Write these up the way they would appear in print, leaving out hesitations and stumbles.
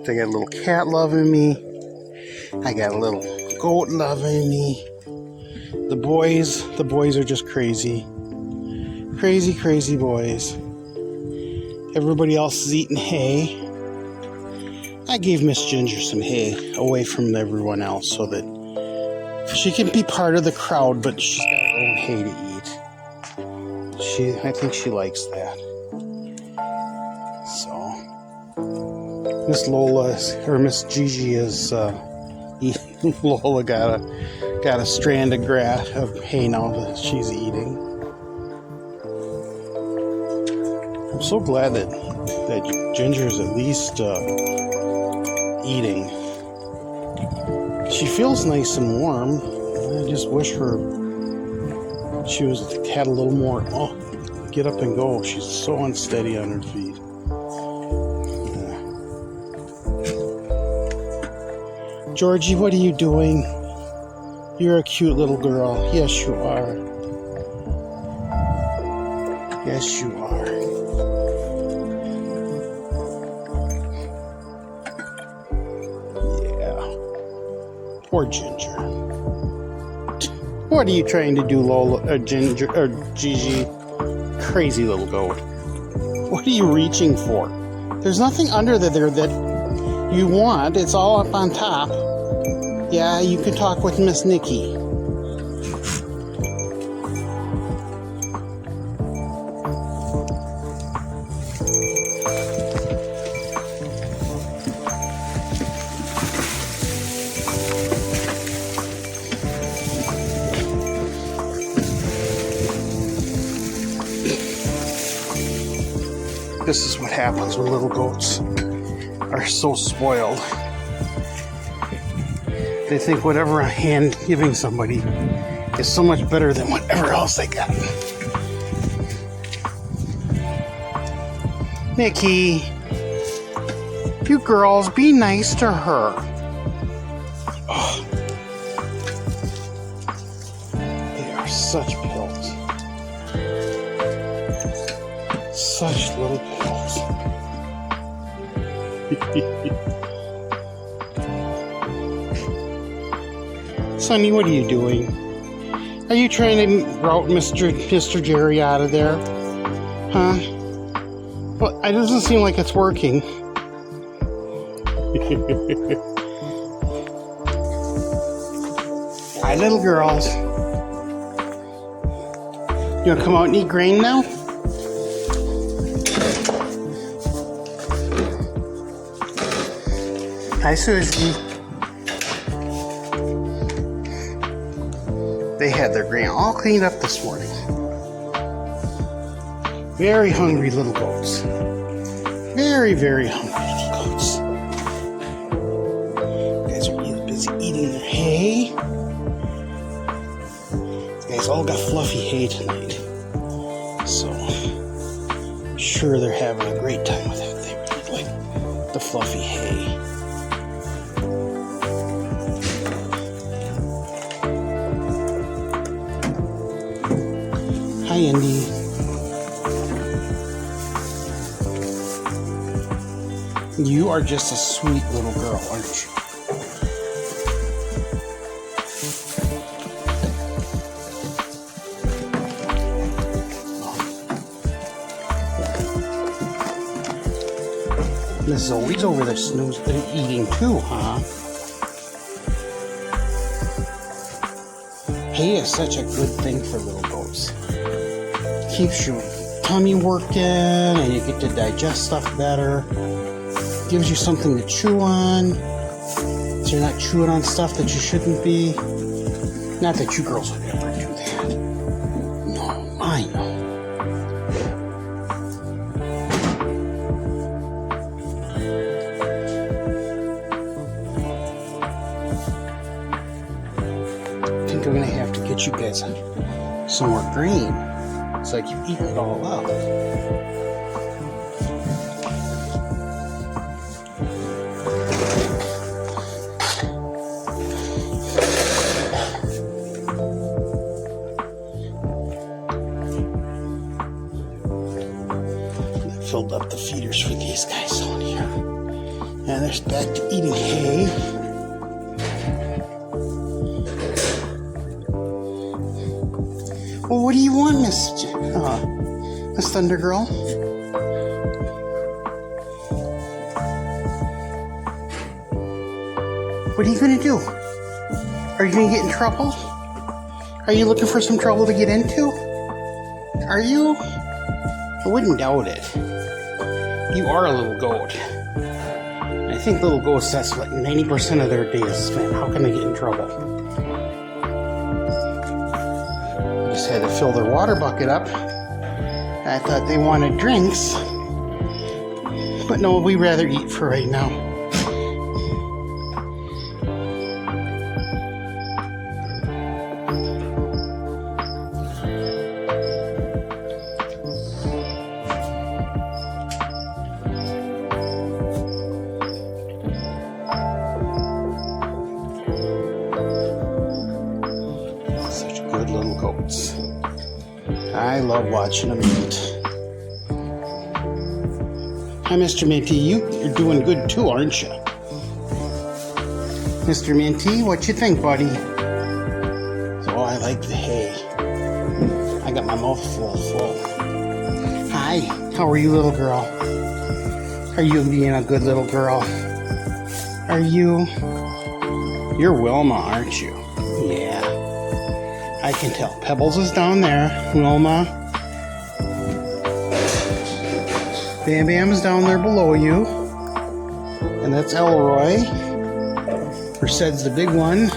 I got a little cat loving me. I got a little goat loving me. The boys are just crazy. Crazy, crazy boys. Everybody else is eating hay. I gave Miss Ginger some hay away from everyone else so that she can be part of the crowd, but she's got her own hay to eat. I think she likes that. So, Miss Lola, or Miss Gigi is eating. Lola got a strand of grass of hay now that she's eating. I'm so glad that Ginger's at least eating. She feels nice and warm. I just wish she had a little more. Oh, get up and go. She's so unsteady on her feet. Yeah. Georgie, what are you doing? You're a cute little girl. Yes, you are. Yes, you are. Poor Ginger. What are you trying to do, Lola, or Ginger, or Gigi? Crazy little goat. What are you reaching for? There's nothing under there that you want. It's all up on top. Yeah, you can talk with Miss Nikki. This is what happens when little goats are so spoiled. They think whatever a hand giving somebody is so much better than whatever else they got. Nikki, you girls, be nice to her. Oh. They are such pills. Such little pills. Sonny, what are you doing? Are you trying to route Mr. Jerry out of there? Huh? Well, it doesn't seem like it's working. Hi, little girls. You want to come out and eat grain now? Hi, Susie. They had their grain all cleaned up this morning. Very hungry little goats. Very, very hungry little goats. You guys are really busy eating their hay. You guys all got fluffy hay tonight. So, I'm sure they're having a great time with it. They really like the fluffy hay. Hi, Andy. You are just a sweet little girl, aren't you? Miss Zoe's over there eating too, huh? Hay is such a good thing for little goats. Keeps your tummy working and you get to digest stuff better. Gives you something to chew on, so you're not chewing on stuff that you shouldn't be. Not that you girls would ever do that. No, I know. I think I'm gonna have to get you guys some more grain. It's like you've eaten it all up. Filled up the feeders for these guys out here. And they're back to eating hay. Well, what do you want, Miss Thunder Girl? What are you gonna do? Are you gonna get in trouble? Are you looking for some trouble to get into? Are you? I wouldn't doubt it. You are a little goat. I think little goats, that's like 90% of their day is spent. How can they get in trouble? Just had to fill their water bucket up. I thought they wanted drinks. But no, we'd rather eat for right now. Such good little goats. I love watching them eat. Hi, Mr. Minty. You're doing good too, aren't you? Mr. Minty, what you think, buddy? Oh, I like the hay. I got my mouth full. Hi, how are you, little girl? Are you being a good little girl? Are you? You're Wilma, aren't you? Yeah. I can tell. Pebbles is down there. Wilma. Bam Bam's down there below you. And that's Elroy. Merced's the big one.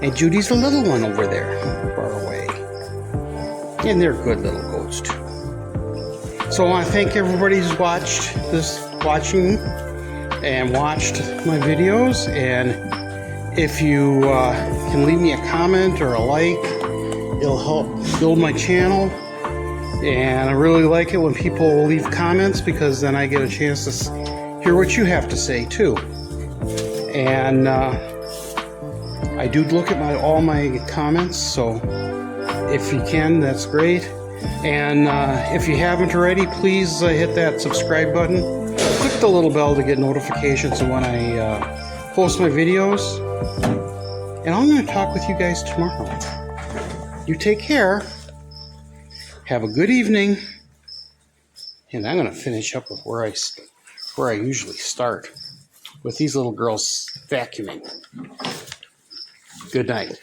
And Judy's the little one over there. Far away. And they're good little goats too. So I want to thank everybody who's watching and watched my videos. And if you can leave me a comment or a like, it'll help build my channel. And I really like it when people leave comments because then I get a chance to hear what you have to say too. And I do look at all my comments, so if you can, that's great. And if you haven't already, please hit that subscribe button. Click the little bell to get notifications of when I post my videos. And I'm going to talk with you guys tomorrow. You take care. Have a good evening. And I'm going to finish up with where I usually start, with these little girls vacuuming. Good night.